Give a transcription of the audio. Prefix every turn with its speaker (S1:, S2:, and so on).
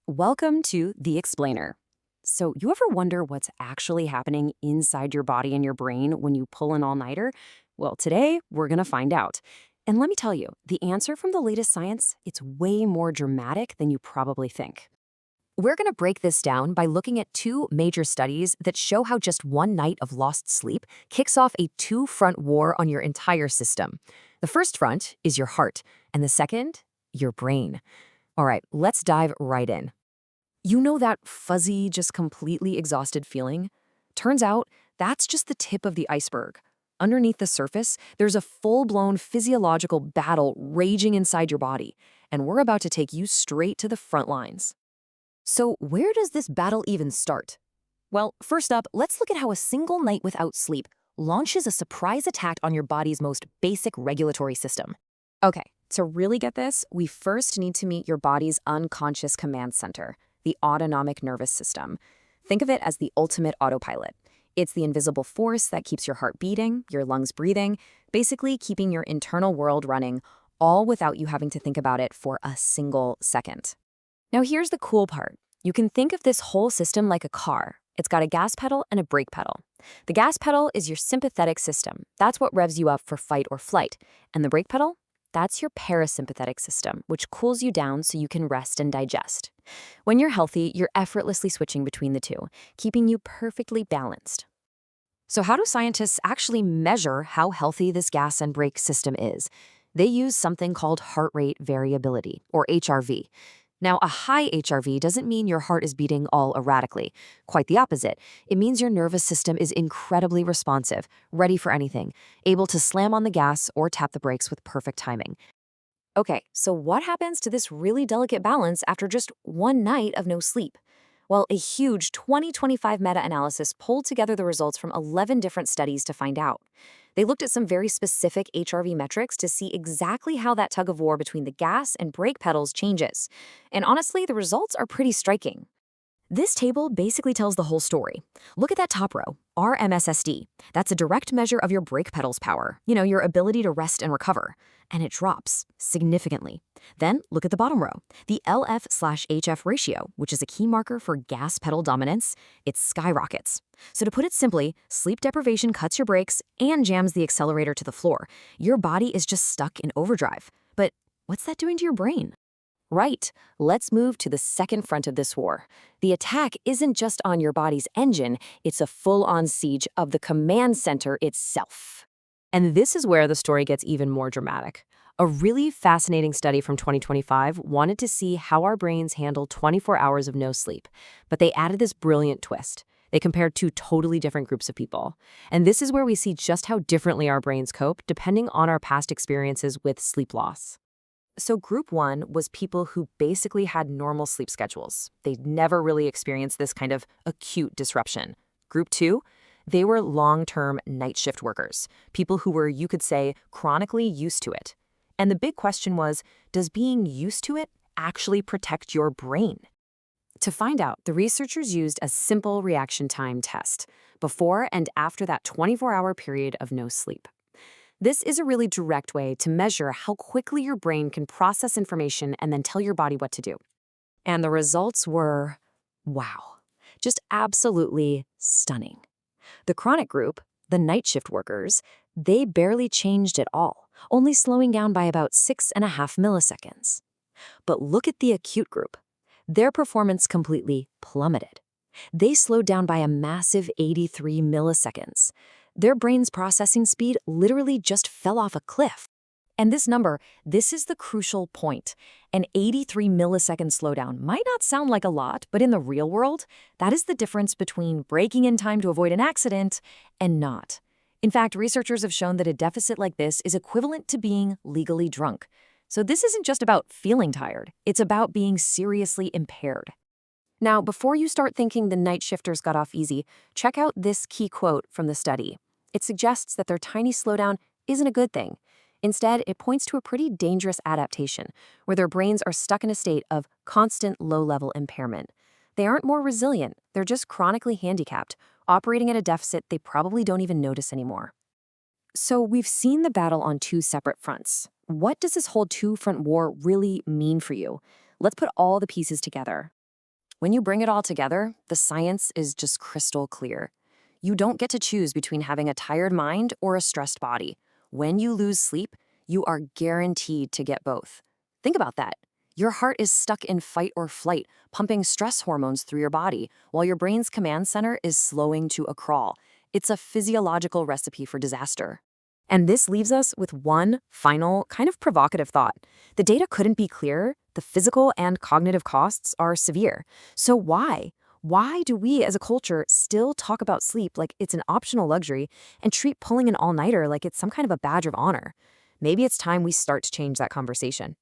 S1: Welcome to The Explainer. So, you ever wonder what's actually happening inside your body and your brain when you pull an all-nighter? Well, today we're going to find out. And let me tell you, the answer from the latest science, it's way more dramatic than you probably think. We're going to break this down by looking at two major studies that show how just one night of lost sleep kicks off a two-front war on your entire system. The first front is your heart, and the second, your brain. All right, let's dive right in. You know that fuzzy, just completely exhausted feeling? Turns out, that's just the tip of the iceberg. Underneath the surface, there's a full-blown physiological battle raging inside your body, and we're about to take you straight to the front lines. So where does this battle even start? Well, first up, let's look at how a single night without sleep launches a surprise attack on your body's most basic regulatory system. Okay, to really get this, we first need to meet your body's unconscious command center, the autonomic nervous system. Think of it as the ultimate autopilot. It's the invisible force that keeps your heart beating, your lungs breathing, basically keeping your internal world running, all without you having to think about it for a single second. Now here's the cool part. You can think of this whole system like a car. It's got a gas pedal and a brake pedal. The gas pedal is your sympathetic system. That's what revs you up for fight or flight. And the brake pedal? That's your parasympathetic system, which cools you down so you can rest and digest. When you're healthy, you're effortlessly switching between the two, keeping you perfectly balanced. So how do scientists actually measure how healthy this gas and brake system is? They use something called heart rate variability, or HRV. Now, a high HRV doesn't mean your heart is beating all erratically. Quite the opposite. It means your nervous system is incredibly responsive, ready for anything, able to slam on the gas or tap the brakes with perfect timing. Okay, so what happens to this really delicate balance after just one night of no sleep? Well, a huge 2025 meta-analysis pulled together the results from 11 different studies to find out. They looked at some very specific HRV metrics to see exactly how that tug of war between the gas and brake pedals changes. And honestly, the results are pretty striking. This table basically tells the whole story. Look at that top row, RMSSD. That's a direct measure of your brake pedal's power, your ability to rest and recover. And it drops significantly. Then look at the bottom row, the LF/HF ratio, which is a key marker for gas pedal dominance. It skyrockets. So to put it simply, sleep deprivation cuts your brakes and jams the accelerator to the floor. Your body is just stuck in overdrive. But what's that doing to your brain? Right, let's move to the second front of this war. The attack isn't just on your body's engine, it's a full-on siege of the command center itself. And this is where the story gets even more dramatic. A really fascinating study from 2025 wanted to see how our brains handle 24 hours of no sleep, but they added this brilliant twist. They compared two totally different groups of people. And this is where we see just how differently our brains cope depending on our past experiences with sleep loss. So group one was people who basically had normal sleep schedules. They'd never really experienced this kind of acute disruption. Group two, they were long-term night shift workers, people who were, you could say, chronically used to it. And the big question was, does being used to it actually protect your brain? To find out, the researchers used a simple reaction time test before and after that 24-hour period of no sleep. This is a really direct way to measure how quickly your brain can process information and then tell your body what to do. And the results were, wow, just absolutely stunning. The chronic group, the night shift workers, they barely changed at all, only slowing down by about 6.5 milliseconds. But look at the acute group. Their performance completely plummeted. They slowed down by a massive 83 milliseconds. Their brain's processing speed literally just fell off a cliff. And this number, this is the crucial point. An 83 millisecond slowdown might not sound like a lot, but in the real world, that is the difference between braking in time to avoid an accident and not. In fact, researchers have shown that a deficit like this is equivalent to being legally drunk. So this isn't just about feeling tired, it's about being seriously impaired. Now, before you start thinking the night shifters got off easy, check out this key quote from the study. It suggests that their tiny slowdown isn't a good thing. Instead, it points to a pretty dangerous adaptation, where their brains are stuck in a state of constant low-level impairment. They aren't more resilient, they're just chronically handicapped, operating at a deficit they probably don't even notice anymore. So we've seen the battle on two separate fronts. What does this whole two-front war really mean for you? Let's put all the pieces together. When you bring it all together, the science is just crystal clear. You don't get to choose between having a tired mind or a stressed body. When you lose sleep, you are guaranteed to get both. Think about that. Your heart is stuck in fight or flight, pumping stress hormones through your body, while your brain's command center is slowing to a crawl. It's a physiological recipe for disaster. And this leaves us with one final, kind of provocative thought. The data couldn't be clearer. The physical and cognitive costs are severe. So why? Why do we as a culture still talk about sleep like it's an optional luxury and treat pulling an all-nighter like it's some kind of a badge of honor? Maybe it's time we start to change that conversation.